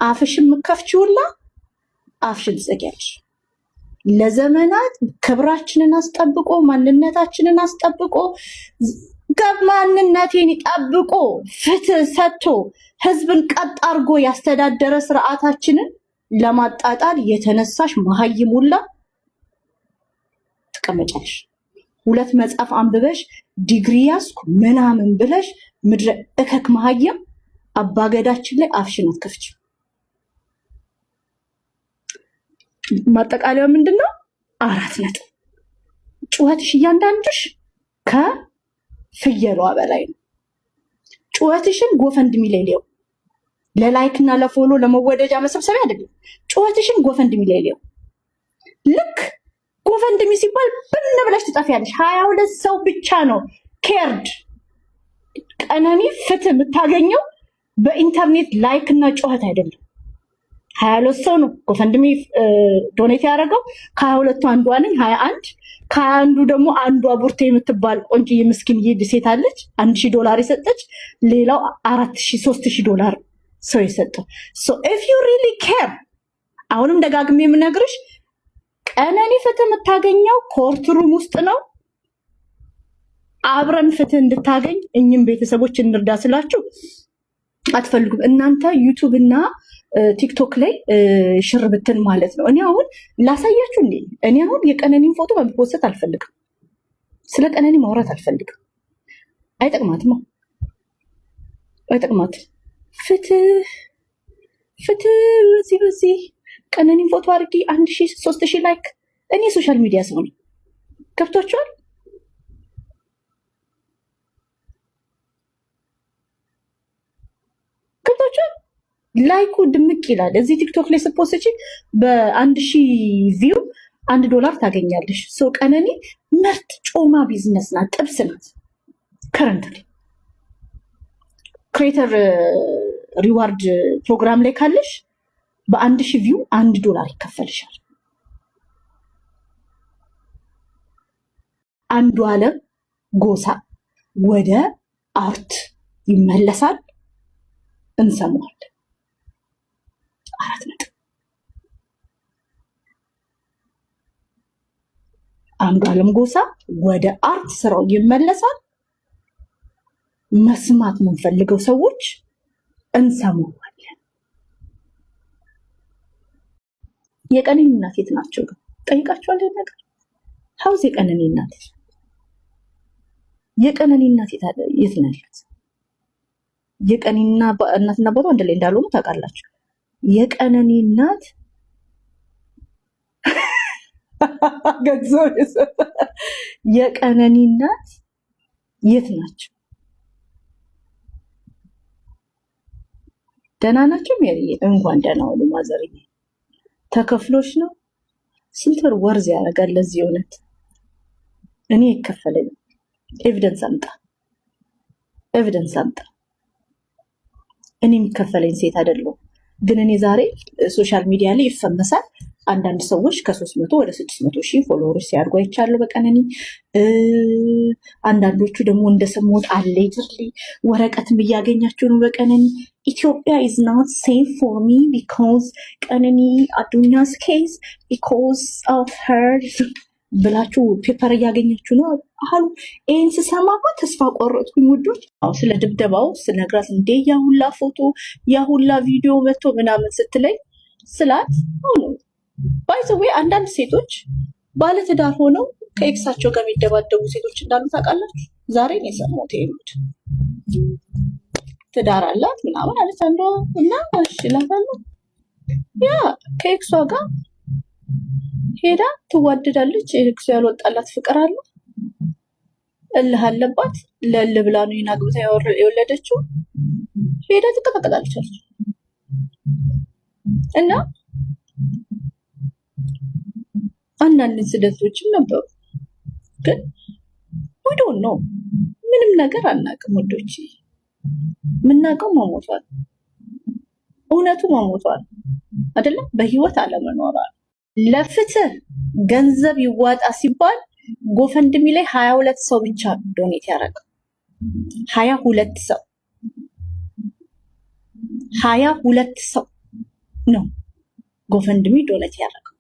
አፍሽን ምከፍቺውላ አፍሽን ጽጌያለሽ። ለዘመናት ክብራችንን አስጠብቆ ማንነታችንን አስጠብቆ ማንነቴን ጠብቆ ፍትህ ሰጥቶ ህዝብን ቀጥ አድርጎ ያስተዳደረ ስርዓታችንን ለማጣጣል የተነሳሽ መሀይም ሁላ ትቀመጫለሽ። 2 መጽሐፍ አንብበሽ ዲግሪ ያስኩ ምናምን ብለሽ ምድረ እከክ መሀይም አባገዳችን ላይ አፍሽን አትከፍቺ። ማጠቃለያው ምንድነው? 4 ነጥብ። ጩኸትሽ እያንዳንድሽ ከፍየሏ በላይ ነው። ጩኸትሽን ጎፈንድሚ ላይ ሊው ለላይክ እና ለፎሎ ለመወደጃ መሰብሰቢያ አይደለም። ጩኸትሽን ጎፈንድሚ ላይ ሊው ልክ ጎፈንድሚ ሲባል ብን ብለሽ ትጠፊያለሽ። 22 ሰው ብቻ ነው ኬርድ ቀነኒ ፍትህ የምታገኘው በኢንተርኔት ላይክ እና ጩኸት አይደለም። 22 ሰው ነው ጎፈንድሚ ዶኔት ያደረገው። ከ22ቱ አንዷ ነኝ 21። ከአንዱ ደግሞ አንዷ ቡርቴ የምትባል ቆንጆ ምስኪን ሴት አለች $1000 የሰጠች። ሌላው $4000 $3000 ሰው የሰጠው። so if you really care አሁንም ደጋግሜ የምነግርሽ ቀነኒ ፍትህ የምታገኘው ኮርትሩም ውስጥ ነው። አብረን ፍትህ እንድታገኝ እኝም ቤተሰቦች እንርዳ ስላችሁ አትፈልጉም። እናንተ ዩቲዩብ እና ቲክቶክ ላይ ሽርብትን ማለት ነው። እኔ አሁን ላሳያችሁ እንዴ። እኔ አሁን የቀነኒን ፎቶ በፖስት አልፈልግም። ስለ ቀነኒ ማውራት አልፈልግም። አይጠቅማትም። ፍትህ በዚህ ቀነኒን ፎቶ አድርጊ 1000 3000 ላይክ። እኔ ሶሻል ሚዲያ ሰው ነኝ። ገብቷችኋል? ላይኩ ድምቅ ይላል። እዚህ ቲክቶክ ላይ ስፖስቺ በ1000 ቪው $1 ታገኛለሽ። ሶ ቀነኒ ምርጥ ጮማ ቢዝነስ ናት፣ ጥብስ ናት። ከረንትሊ ክሬተር ሪዋርድ ፕሮግራም ላይ ካለሽ በ1000 ቪው $1 ይከፈልሻል። አንዱዓለም ጎሳ ወደ አርት ይመለሳል። እንሰማዋለን። 4 ነጥብ። አንዱዓለም ጎሳ ወደ አርት ስራው ይመለሳል። መስማት የምንፈልገው ሰዎች እንሰማዋለን። የቀነኒ እናት የት ናቸው? ጠይቃቸዋለሁ ነገር ሀውስ የቀነኒ እናት የት ናት? የቀነኒና እናትና አባቷ አንድ ላይ እንዳልሆኑ ታውቃላችሁ። የቀነኒ እናት የቀነኒ እናት የት ናቸው? ደህና ናቸው? ሜሪዬ እንኳን ደህና ዋሉ። ማዘርዬ ተከፍሎሽ ነው? ስንት ብር ወርዝ ያደርጋል ለዚህ? እውነት እኔ ይከፈለኝ። ኤቪደንስ አምጣ። እኔ የሚከፈለኝ ሴት አይደለሁም። ግን እኔ ዛሬ ሶሻል ሚዲያ ላይ ይፈመሳል። አንዳንድ ሰዎች ከ300 ወደ 600 ሺህ ፎሎወርስ ሲያድጉ አይቻለሁ በቀነኒ። አንዳንዶቹ ደግሞ እንደሰሙት አሌጅርሊ ወረቀትም እያገኛችሁ ነው በቀነኒ። ኢትዮጵያ is not safe for me because ቀነኒ አዱኛ's case because of her ብላችሁ ፔፐር እያገኛችሁ ነው አሉ። ይህን ስሰማ እኮ ተስፋ ቆረጥኩኝ ውዶች። ስለ ድብደባው ስነግራት እንዴ ያሁላ ፎቶ ያሁላ ቪዲዮ መጥቶ ምናምን ስትለኝ ስላት ባይዘዌ አንዳንድ ሴቶች ባለትዳር ሆነው ከኤክሳቸው ጋር የሚደባደቡ ሴቶች እንዳሉ ታውቃላችሁ። ዛሬ ነው የሰማሁት። ይሄድ ትዳር አላት ምናምን አለች አንዷ እና እሺ እላታለሁ። ያ ከኤክሷ ጋር ሄዳ ትዋደዳለች። ኤክሷ ያልወጣላት ፍቅር አለ፣ እልህ አለባት። ለእልህ ብላ ነው ይናግብታ የወለደችው። ሄዳ ትቀጠቀጣለች እና አንዳንድ ኢንሲደንቶችም ነበሩ። ግን we don't know ምንም ነገር አናውቅም ወዶች። የምናውቀው መሞቷል፣ እውነቱ መሞቷል አይደለም፣ በህይወት አለመኖሯል። ለፍትህ ገንዘብ ይዋጣ ሲባል ጎፈንድሚ ላይ 22 ሰው ብቻ ዶኔት ያደረገው። 22 ሰው ነው ጎፈንድሚ ዶለት ያደረገው።